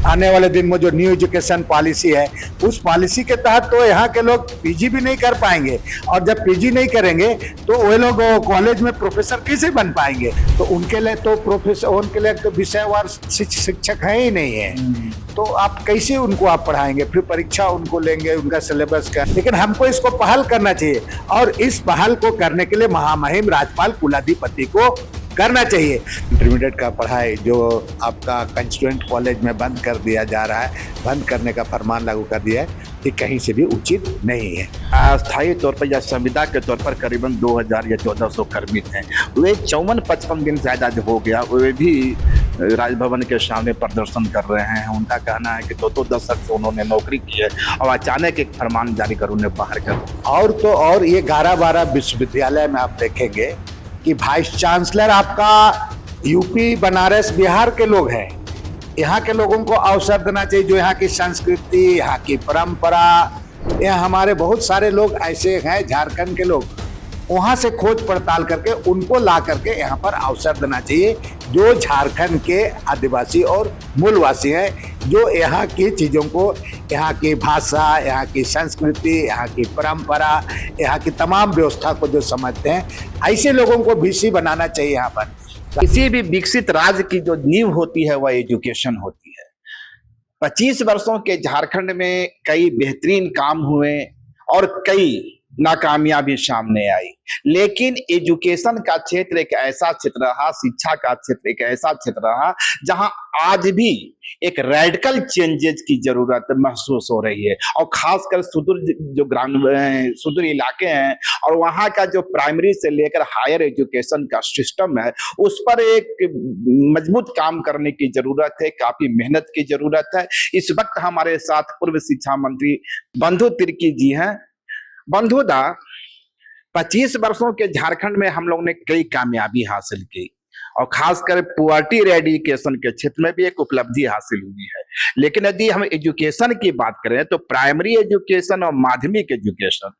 आने वाले दिन में जो न्यू एजुकेशन पॉलिसी है, उस पॉलिसी के तहत तो यहाँ के लोग पीजी भी नहीं कर पाएंगे, और जब पीजी नहीं करेंगे तो वे लोग कॉलेज में प्रोफेसर कैसे बन पाएंगे। तो उनके लिए तो प्रोफेसर, उनके लिए तो विषयवार शिक्षक है ही नहीं है, तो आप कैसे उनको आप पढ़ाएंगे, फिर परीक्षा उनको लेंगे उनका सिलेबस का। लेकिन हमको इसको पहल करना चाहिए, और इस पहल को करने के लिए महामहिम राज्यपाल कुलाधिपति को करना चाहिए। इंटरमीडिएट का पढ़ाई जो आपका कंस्टिट्यूएंट कॉलेज में बंद कर दिया जा रहा है, बंद करने का फरमान लागू कर दिया है, ये कहीं से भी उचित नहीं है। अस्थायी तौर पर या संविदा के तौर पर करीबन 2000 या 1400 कर्मी थे। वे 54-55 दिन ज्यादा जो हो गया, वे भी राजभवन के सामने प्रदर्शन कर रहे हैं। उनका कहना है कि 2 दशक से उन्होंने नौकरी की है और अचानक एक फरमान जारी कर उन्हें बाहर कर। और तो और ये 11-12 विश्वविद्यालय में आप देखेंगे कि वाइस चांसलर आपका यूपी, बनारस, बिहार के लोग हैं। यहाँ के लोगों को अवसर देना चाहिए, जो यहाँ की संस्कृति, यहाँ की परंपरा, यहाँ हमारे बहुत सारे लोग ऐसे हैं झारखंड के लोग, वहाँ से खोज पड़ताल करके उनको ला करके यहाँ पर अवसर देना चाहिए, जो झारखंड के आदिवासी और मूलवासी हैं, जो यहाँ की चीज़ों को, यहाँ की भाषा, यहाँ की संस्कृति, यहाँ की परंपरा, यहाँ की तमाम व्यवस्था को जो समझते हैं, ऐसे लोगों को वीसी बनाना चाहिए यहाँ पर। किसी भी विकसित राज्य की जो नींव होती है वह एजुकेशन होती है। 25 वर्षों के झारखंड में कई बेहतरीन काम हुए और कई नाकामियां भी सामने आई, लेकिन एजुकेशन का क्षेत्र एक ऐसा क्षेत्र रहा, शिक्षा का क्षेत्र एक ऐसा क्षेत्र रहा जहां आज भी एक रेडिकल चेंजेस की जरूरत महसूस हो रही है। और खासकर सुदूर इलाके हैं और वहां का जो प्राइमरी से लेकर हायर एजुकेशन का सिस्टम है, उस पर एक मजबूत काम करने की जरूरत है, काफी मेहनत की जरूरत है। इस वक्त हमारे साथ पूर्व शिक्षा मंत्री बंधु तिर्की जी हैं। बंधुदा, 25 वर्षों के झारखंड में हम लोग ने कई कामयाबी हासिल की और खासकर पुअर्टी रेडिकेशन के क्षेत्र में भी एक उपलब्धि हासिल हुई है। लेकिन यदि हम एजुकेशन की बात करें तो प्राइमरी एजुकेशन और माध्यमिक एजुकेशन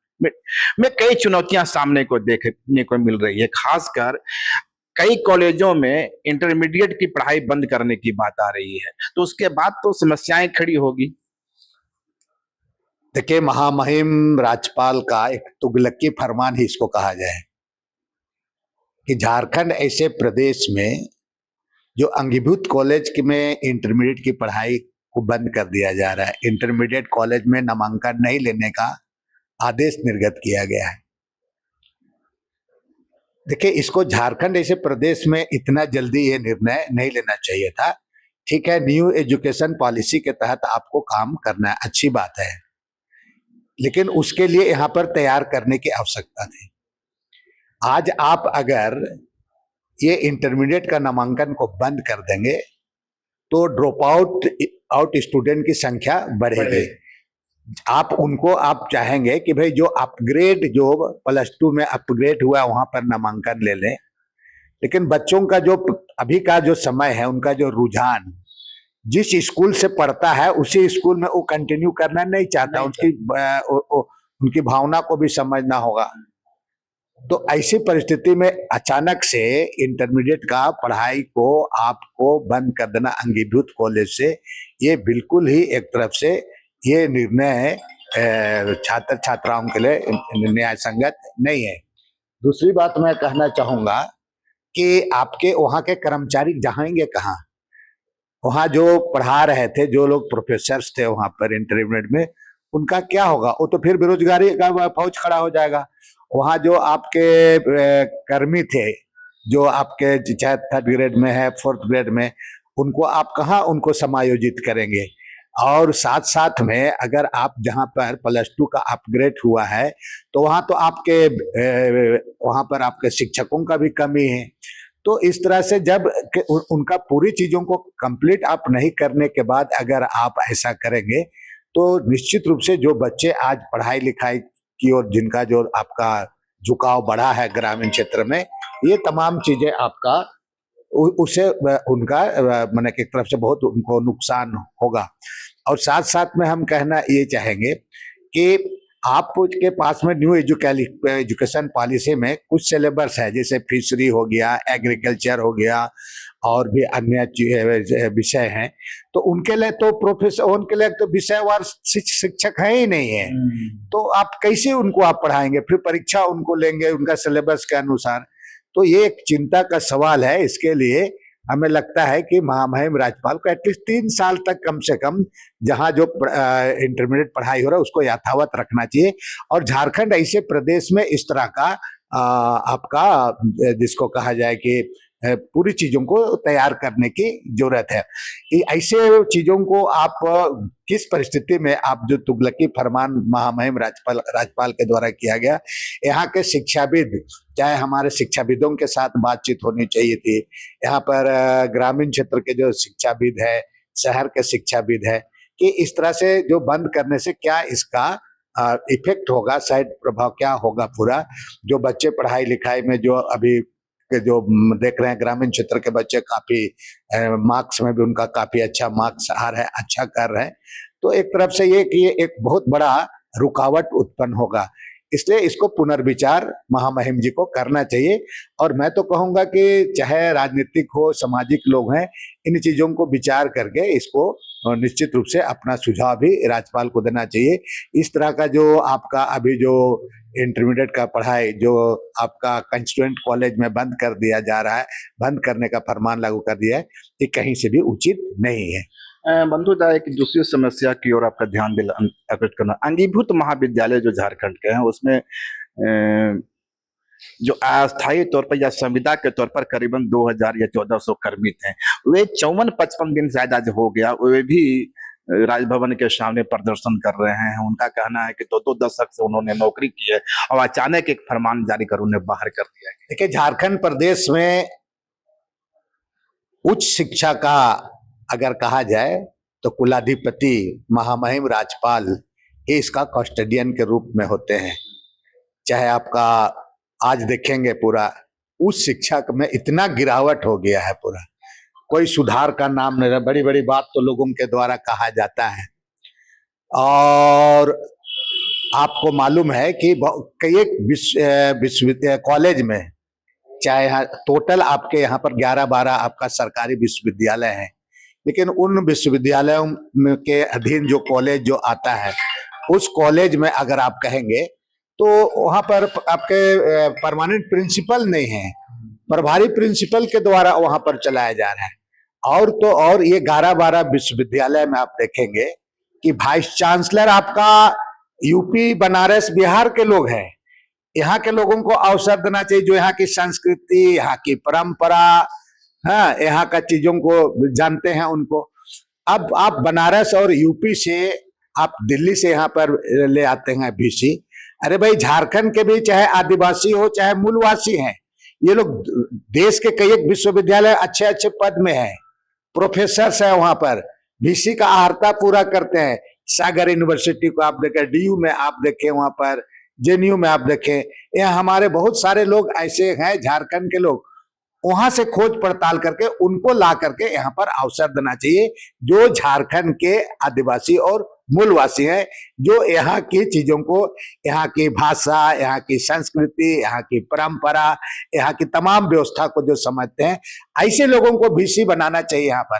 में कई चुनौतियां सामने को देखने को मिल रही है। खासकर कई कॉलेजों में इंटरमीडिएट की पढ़ाई बंद करने की बात आ रही है, तो उसके बाद तो समस्याएं खड़ी होगी। देखिए, महामहिम राज्यपाल का एक तुगलकी फरमान ही इसको कहा जाए कि झारखंड ऐसे प्रदेश में जो अंगीभूत कॉलेज में इंटरमीडिएट की पढ़ाई को बंद कर दिया जा रहा है, इंटरमीडिएट कॉलेज में नामांकन नहीं लेने का आदेश निर्गत किया गया है। देखिए, इसको झारखंड ऐसे प्रदेश में इतना जल्दी ये निर्णय नहीं लेना चाहिए था। ठीक है, न्यू एजुकेशन पॉलिसी के तहत आपको काम करना है, अच्छी बात है, लेकिन उसके लिए यहाँ पर तैयार करने की आवश्यकता थी। आज आप अगर ये इंटरमीडिएट का नामांकन को बंद कर देंगे तो ड्रॉप आउट स्टूडेंट की संख्या बढ़ेगी। आप चाहेंगे कि भाई जो अपग्रेड, जो +2 में अपग्रेड हुआ वहां पर नामांकन ले लें, लेकिन बच्चों का जो अभी का जो समय है, उनका जो रुझान जिस स्कूल से पढ़ता है उसी स्कूल में वो कंटिन्यू करना नहीं चाहता, उनकी भावना को भी समझना होगा। तो ऐसी परिस्थिति में अचानक से इंटरमीडिएट का पढ़ाई को आपको बंद कर देना अंगीभूत कॉलेज से, ये बिल्कुल ही एक तरफ से ये निर्णय छात्र छात्राओं के लिए न्याय संगत नहीं है। दूसरी बात मैं कहना चाहूंगा कि आपके वहाँ के कर्मचारी जाएंगे कहाँ? वहाँ जो पढ़ा रहे थे, जो लोग प्रोफेसर्स थे वहाँ पर इंटरमीडिएट में, उनका क्या होगा? वो तो फिर बेरोजगारी का फौज खड़ा हो जाएगा। वहाँ जो आपके कर्मी थे, जो आपके चाहे 3rd ग्रेड में है, 4th ग्रेड में, उनको आप कहाँ उनको समायोजित करेंगे? और साथ साथ में अगर आप जहाँ पर +2 का अपग्रेड हुआ है तो वहाँ तो आपके वहाँ पर आपके शिक्षकों का भी कमी है। तो इस तरह से जब उनका पूरी चीजों को कंप्लीट आप नहीं करने के बाद अगर आप ऐसा करेंगे तो निश्चित रूप से जो बच्चे आज पढ़ाई लिखाई की ओर जिनका जो आपका झुकाव बढ़ा है ग्रामीण क्षेत्र में, ये तमाम चीजें आपका उसे उनका माने एक तरफ से बहुत उनको नुकसान होगा। और साथ साथ में हम कहना ये चाहेंगे कि आपके पास में न्यू एजुकेशन पॉलिसी में कुछ सिलेबस है, जैसे फिशरी हो गया, एग्रीकल्चर हो गया, और भी अन्य विषय हैं। तो उनके लिए तो प्रोफेसर, उनके लिए तो विषयवार शिक्षक है ही नहीं है। तो आप कैसे उनको आप पढ़ाएंगे? फिर परीक्षा उनको लेंगे उनका सिलेबस के अनुसार। तो ये एक चिंता का सवाल है। इसके लिए हमें लगता है कि महामहिम राज्यपाल को एटलीस्ट 3 साल तक कम से कम जहां जो इंटरमीडिएट पढ़ाई हो रहा है उसको यथावत रखना चाहिए। और झारखंड ऐसे प्रदेश में इस तरह का आपका जिसको कहा जाए कि पूरी चीजों को तैयार करने की जरूरत है। ऐसे चीजों को आप किस परिस्थिति में आप जो तुगलकी फरमान महामहिम राज्यपाल के द्वारा किया गया, यहाँ के शिक्षाविद, चाहे हमारे शिक्षाविदों के साथ बातचीत होनी चाहिए थी। यहाँ पर ग्रामीण क्षेत्र के जो शिक्षाविद है, शहर के शिक्षाविद है, कि इस तरह से जो बंद करने से क्या इसका इफेक्ट होगा, साइड प्रभाव क्या होगा पूरा। जो बच्चे पढ़ाई लिखाई में जो अभी जो देख रहे हैं, ग्रामीण क्षेत्र के बच्चे काफी मार्क्स में भी उनका काफी अच्छा मार्क्स आ रहा है, अच्छा कर रहे हैं। तो एक तरफ से ये कि एक बहुत बड़ा रुकावट उत्पन्न होगा। इसलिए इसको पुनर्विचार महामहिम जी को करना चाहिए। और मैं तो कहूंगा कि चाहे राजनीतिक हो, सामाजिक लोग हैं, इन चीजों को विचार करके इसको निश्चित रूप से अपना सुझाव भी राज्यपाल को देना चाहिए। इस तरह का जो आपका अभी जो इंटरमीडिएट का पढ़ाई जो आपका कंस्टिट्यूएंट कॉलेज में बंद कर दिया जा रहा है, बंद करने का फरमान लागू कर दिया है, ये कहीं से भी उचित नहीं है। बंधुदा, एक दूसरी समस्या की ओर आपका ध्यान आकर्षित करना, अंगीभूत महाविद्यालय जो झारखंड के हैं उसमें जो अस्थायी तौर पर या संविदा के तौर पर करीबन 2000 या 1400 कर्मी थे, वे 54-55 दिन ज्यादा जो हो गया, वे भी राजभवन के सामने प्रदर्शन कर रहे हैं। उनका कहना है कि 2 दशक से उन्होंने नौकरी की है और अचानक एक फरमान जारी कर उन्हें बाहर कर दिया गया। देखिए, झारखंड प्रदेश में उच्च शिक्षा का अगर कहा जाए तो कुलाधिपति महामहिम राज्यपाल ही इसका कस्टोडियन के रूप में होते हैं। चाहे आपका आज देखेंगे पूरा उच्च शिक्षा में इतना गिरावट हो गया है, पूरा कोई सुधार का नाम नहीं रहा। बड़ी बड़ी बात तो लोगों के द्वारा कहा जाता है। और आपको मालूम है कि कई विश्वविद्यालय कॉलेज में, चाहे यहाँ टोटल आपके यहाँ पर 11-12 आपका सरकारी विश्वविद्यालय है, लेकिन उन विश्वविद्यालयों के अधीन जो कॉलेज जो आता है, उस कॉलेज में अगर आप कहेंगे तो वहां पर आपके परमानेंट प्रिंसिपल नहीं है, प्रभारी प्रिंसिपल के द्वारा वहां पर चलाया जा रहा है। और तो और ये 11-12 विश्वविद्यालय में आप देखेंगे कि वाइस चांसलर आपका यूपी, बनारस, बिहार के लोग हैं। यहाँ के लोगों को अवसर देना चाहिए, जो यहाँ की संस्कृति, यहाँ की परंपरा, हाँ, यहाँ का चीजों को जानते हैं उनको। अब आप बनारस और यूपी से, आप दिल्ली से यहाँ पर ले आते हैं बीसी। अरे भाई, झारखंड के भी चाहे आदिवासी हो चाहे मूलवासी हैं, ये लोग देश के कई एक विश्वविद्यालय अच्छे अच्छे पद में हैं, प्रोफेसर है वहां पर, बीसी का आहारता पूरा करते हैं। सागर यूनिवर्सिटी को आप देखें, डीयू में आप देखें, वहां पर जेएनयू में आप देखें, यहाँ हमारे बहुत सारे लोग ऐसे हैं झारखंड के लोग, वहां से खोज पड़ताल करके उनको ला करके यहाँ पर अवसर देना चाहिए, जो झारखंड के आदिवासी और मूलवासी हैं, जो यहाँ की चीजों को, यहाँ की भाषा, यहाँ की संस्कृति, यहाँ की परंपरा, यहाँ की तमाम व्यवस्था को जो समझते हैं, ऐसे लोगों को बीसी बनाना चाहिए। यहाँ पर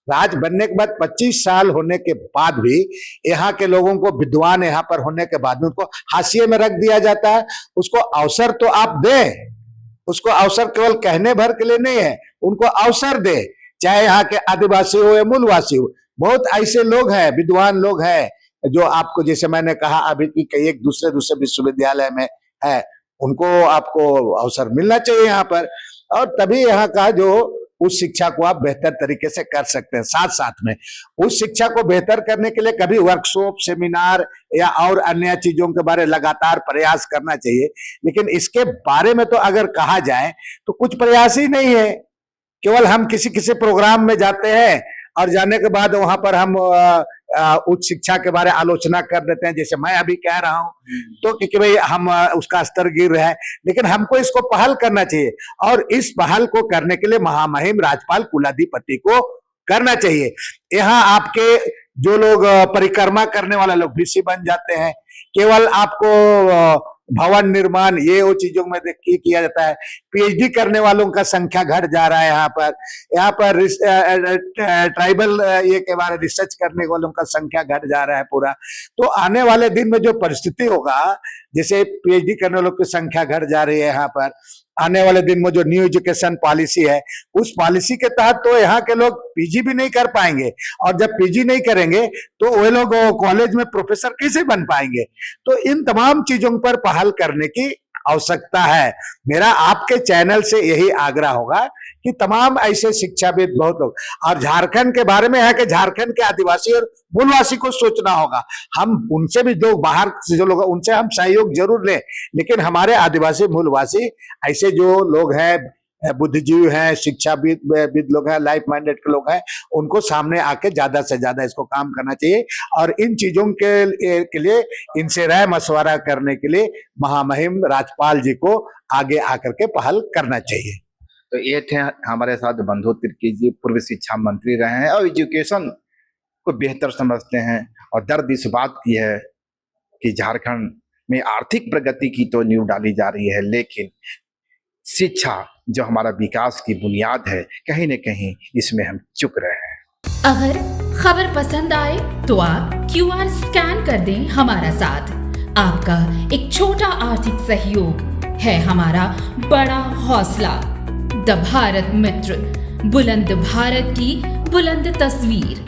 राज बनने के बाद 25 साल होने के बाद भी यहाँ के लोगों को, विद्वान यहाँ पर होने के बाद में उनको हाशिए में रख दिया जाता है। उसको अवसर तो आप दें, उसको अवसर केवल कहने भर के लिए नहीं है, उनको अवसर दे, चाहे यहाँ के आदिवासी हो या मूलवासी हो। बहुत ऐसे लोग हैं, विद्वान लोग हैं, जो आपको, जैसे मैंने कहा अभी की, कई एक दूसरे विश्वविद्यालय में है, उनको आपको अवसर मिलना चाहिए यहाँ पर। और तभी यहाँ का जो उस शिक्षा को आप बेहतर तरीके से कर सकते हैं। साथ साथ में उस शिक्षा को बेहतर करने के लिए कभी वर्कशॉप, सेमिनार या और अन्य चीजों के बारे में लगातार प्रयास करना चाहिए। लेकिन इसके बारे में तो अगर कहा जाए तो कुछ प्रयास ही नहीं है। केवल हम किसी किसी प्रोग्राम में जाते हैं और जाने के बाद वहां पर हम उच्च शिक्षा के बारे में आलोचना कर देते हैं, जैसे मैं अभी कह रहा हूं, तो कि भाई हम उसका स्तर गिर रहा है। लेकिन हमको इसको पहल करना चाहिए, और इस पहल को करने के लिए महामहिम राज्यपाल कुलाधिपति को करना चाहिए। यहाँ आपके जो लोग परिक्रमा करने वाले लोग वीसी बन जाते हैं। केवल आपको भवन निर्माण ये वो चीजों में किया जाता है। पीएचडी करने वालों का संख्या घट जा रहा है। यहाँ पर ट्राइबल ये के बारे रिसर्च करने वालों का संख्या घट जा रहा है पूरा। तो आने वाले दिन में जो परिस्थिति होगा, जैसे पीएचडी करने वालों की संख्या घट जा रही है, यहाँ पर आने वाले दिन में जो न्यू एजुकेशन पॉलिसी है, उस पॉलिसी के तहत तो यहाँ के लोग पीजी भी नहीं कर पाएंगे, और जब पीजी नहीं करेंगे तो वे लोग कॉलेज में प्रोफेसर कैसे बन पाएंगे। तो इन तमाम चीजों पर पहल करने की आवश्यकता है। मेरा आपके चैनल से यही आग्रह होगा कि तमाम ऐसे शिक्षाविद बहुत लोग, और झारखंड के बारे में है कि झारखंड के आदिवासी और मूलवासी को सोचना होगा। हम उनसे भी जो बाहर से जो लोग, उनसे हम सहयोग जरूर लें, लेकिन हमारे आदिवासी मूलवासी ऐसे जो लोग हैं, बुद्धिजीवी हैं, शिक्षाविद लोग हैं, लाइफ माइंडेड के लोग हैं, उनको सामने आके ज्यादा से ज्यादा इसको काम करना चाहिए। और इन चीजों के लिए इनसे राय मशवरा करने के लिए महामहिम राज्यपाल जी को आगे आकर के पहल करना चाहिए। तो ये थे हमारे साथ बंधु तिर्की जी, पूर्व शिक्षा मंत्री रहे हैं और एजुकेशन को बेहतर समझते हैं। और दर्द इस बात की है कि झारखंड में आर्थिक प्रगति की तो नींव डाली जा रही है, लेकिन शिक्षा जो हमारा विकास की बुनियाद है, कहीं न कहीं इसमें हम चूक रहे हैं। अगर खबर पसंद आए तो आप QR स्कैन कर दें हमारा साथ। आपका एक छोटा आर्थिक सहयोग है हमारा बड़ा हौसला। द भारत मित्र, बुलंद भारत की बुलंद तस्वीर।